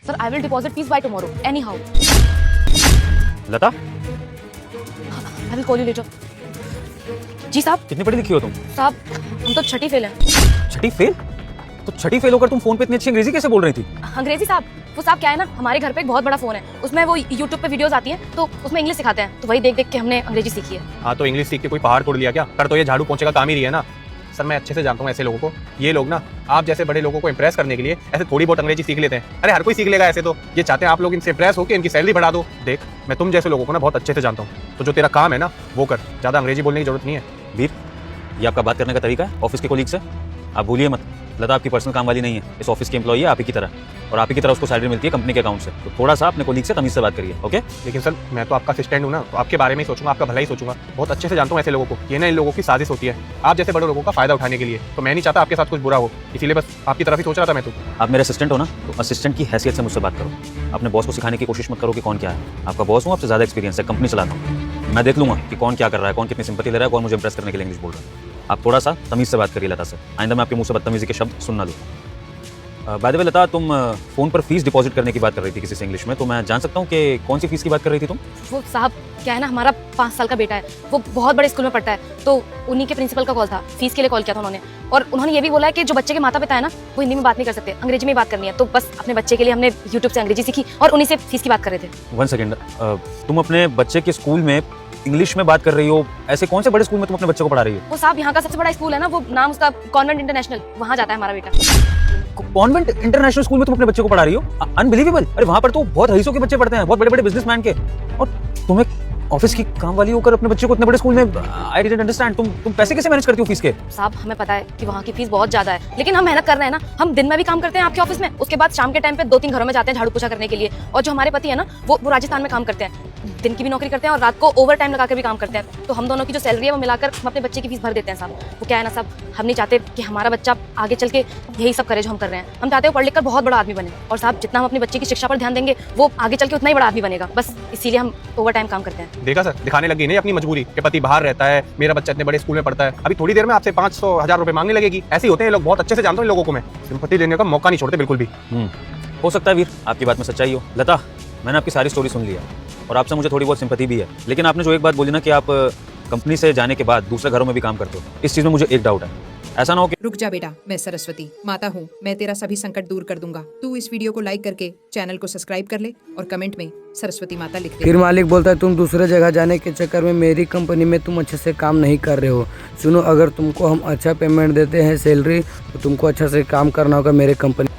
Sir, I will deposit fees by tomorrow. Anyhow. Lata, I will call you later. जी साहब। कितनी पढ़ी लिखी हो तुम? साहब, हम तो छठी फेल हैं। छठी फेल? तो छठी फेल होकर तुम फोन पे इतनी अच्छी अंग्रेजी कैसे बोल रही थी? अंग्रेजी साहब, वो साहब क्या है ना, हमारे घर पे एक बहुत बड़ा फोन है, उसमें वो YouTube पे वीडियोस आती हैं, तो उसमें इंग्लिश सिखाते हैं, तो वही देख देख के हमने अंग्रेजी सीखी है। हाँ, तो इंग्लिश सीख के कोई पहाड़ तोड़ लिया क्या? कर तो ये झाड़ू पोंछे का काम ही रही है ना। सर, मैं अच्छे से जानता हूँ ऐसे लोगों को। ये लोग ना आप जैसे बड़े लोगों को इंप्रेस करने के लिए ऐसे थोड़ी बहुत अंग्रेजी सीख लेते हैं। अरे हर कोई सीख लेगा ऐसे, तो ये चाहते हैं आप लोग इनसे इंप्रेस होकर इनकी सैलरी बढ़ा दो। देख, मैं तुम जैसे लोगों को ना बहुत अच्छे से जानता हूँ, तो जो तेरा काम है ना वो कर, ज़्यादा अंग्रेजी बोलने की जरूरत नहीं है। वीर, ये आपका बात करने का तरीका है ऑफिस के कोलीग से? आप भूलिए मत, लता आपकी पर्सनल काम वाली नहीं है, इस ऑफिस की एम्प्लॉई है आप ही की तरह, और आप ही की तरह उसको सैलरी मिलती है कंपनी के अकाउंट से। तो थोड़ा सा अपने कोलीग से तमीज से बात करिए, ओके? लेकिन सर, मैं तो आपका असिस्टेंट हूँ ना, तो आपके बारे में ही सोचूंगा, आपका भला ही सोचूंगा। बहुत अच्छे से जानता हूँ ऐसे लोगों को। ये ना इन लोगों की साजिश होती है आप जैसे बड़े लोगों का फायदा उठाने के लिए। तो मैं नहीं चाहता आपके साथ कुछ बुरा हो, इसीलिए बस आपकी तरफ ही सोच रहा था मैं तो। आप मेरे असिस्टेंट हो ना, तो असिस्टेंट की हैसियत से मुझसे बात करो। अपने बॉस को सिखाने की कोशिश मत करो कि कौन क्या है। आपका बॉस हूँ, आपसे ज़्यादा एक्सपीरियंस है, कंपनी चलाता हूँ। मैं देख लूँगा कि कौन क्या कर रहा है, कौन कितनी सिंपैथी ले रहा है, कौन मुझे इंप्रेस करने के लिए इंग्लिश बोल रहा है। आप थोड़ा सा तमीज़ से बात करिए लता से, आइंदा मैं आपके मुंह से बदतमीजी के शब्द सुन ना लूँ। बाय द वे लता, तुम फ़ोन पर फीस डिपॉजिट करने की बात कर रही थी किसी से इंग्लिश में, तो मैं जान सकता हूँ कि कौन सी फीस की बात कर रही थी तुम? वो साहब क्या है ना, हमारा 5 साल का बेटा है, वो बहुत बड़े स्कूल में पढ़ता है, तो उन्हीं के प्रिंसिपल का कॉल था, फीस के लिए कॉल किया था उन्होंने। और उन्होंने ये भी बोला है कि जो बच्चे के माता पिता है ना, वो हिंदी में बात नहीं कर सकते, अंग्रेजी में बात करनी है। तो बस अपने बच्चे के लिए हमने यूट्यूब से अंग्रेजी सीखी और उन्हीं से फीस की बात कर रहे थे। 1 सेकेंड, तुम अपने बच्चे के स्कूल में इंग्लिश में बात कर रही हो? ऐसे कौन से बड़े स्कूल में तुम अपने बच्चे को पढ़ा रही हो? वो साहब यहाँ का सबसे बड़ा स्कूल है ना, वो नाम उसका कॉन्वेंट इंटरनेशनल, वहाँ जाता है हमारा बेटा। कॉन्वेंट इंटरनेशनल स्कूल में तुम अपने बच्चे को पढ़ा रही हो? अनबिलीवेबल! अरे वहाँ पर तो बहुत रईसों के बच्चे पढ़ते हैं, बहुत बड़े बड़े बिजनेसमैन के, और तुम्हें ऑफिस की काम वाली होकर अपने बच्चे को इतने बड़े स्कूल में। आई डिडंट अंडरस्टैंड, तुम पैसे कैसे मैनेज करती हो फीस के? साहब हमें पता है कि वहाँ की फीस बहुत ज्यादा है, लेकिन हम मेहनत कर रहे हैं ना। हम दिन में भी काम करते हैं आपके ऑफिस में, उसके बाद शाम के टाइम पे 2-3 घरों में जाते हैं झाड़ू पोछा करने के लिए। और जो हमारे पति है ना, वो राजस्थान में काम करते हैं, दिन की भी नौकरी करते हैं और रात को ओवर टाइम लगाकर भी काम करते हैं। तो हम दोनों की जो सैलरी है वो मिलाकर हम अपने बच्चे की फीस भर देते हैं साहब। वो क्या है ना साहब, हम नहीं चाहते कि हमारा बच्चा आगे चल के यही सब करे जो हम कर रहे हैं। हम चाहते हैं पढ़ लिख कर बहुत बड़ा आदमी बने, और साहब जितना हम अपने बच्चे की शिक्षा पर ध्यान देंगे वो आगे चल के उतना ही बड़ा आदमी बनेगा। बस इसीलिए हम ओवर टाइम काम करते हैं। देखा सर, दिखाने लगी नहीं अपनी मजबूरी कि पति बाहर रहता है, मेरा बच्चा इतने बड़े स्कूल में पढ़ता है, अभी थोड़ी देर में आपसे 500-1000 रुपए मांगने लगेगी। ऐसे ही होते हैं लोग, बहुत अच्छे से जानता हूँ इन लोगों को मैं। सिंपैथी देने का मौका नहीं छोड़ते बिल्कुल भी। हो सकता है वीर आपकी बात में सच्चाई हो। लता, मैंने आपकी सारी स्टोरी सुन ली है और आपसे मुझे थोड़ी बहुत सिंपैथी भी है, लेकिन आपने जो एक बात बोली ना कि आप कंपनी से जाने के बाद दूसरे घरों में भी काम करते हो, इस चीज़ में मुझे एक डाउट है। ऐसा ना हो कि रुक जा बेटा, मैं सरस्वती माता हूँ, मैं तेरा सभी संकट दूर कर दूंगा। तू इस वीडियो को लाइक करके चैनल को सब्सक्राइब कर ले और कमेंट में सरस्वती माता लिख दे। फिर मालिक बोलता है तुम दूसरे जगह जाने के चक्कर में मेरी कंपनी में तुम अच्छे से काम नहीं कर रहे हो। सुनो, अगर तुमको हम अच्छा पेमेंट देते हैं सैलरी, तो तुमको अच्छा से काम करना होगा मेरे कंपनी।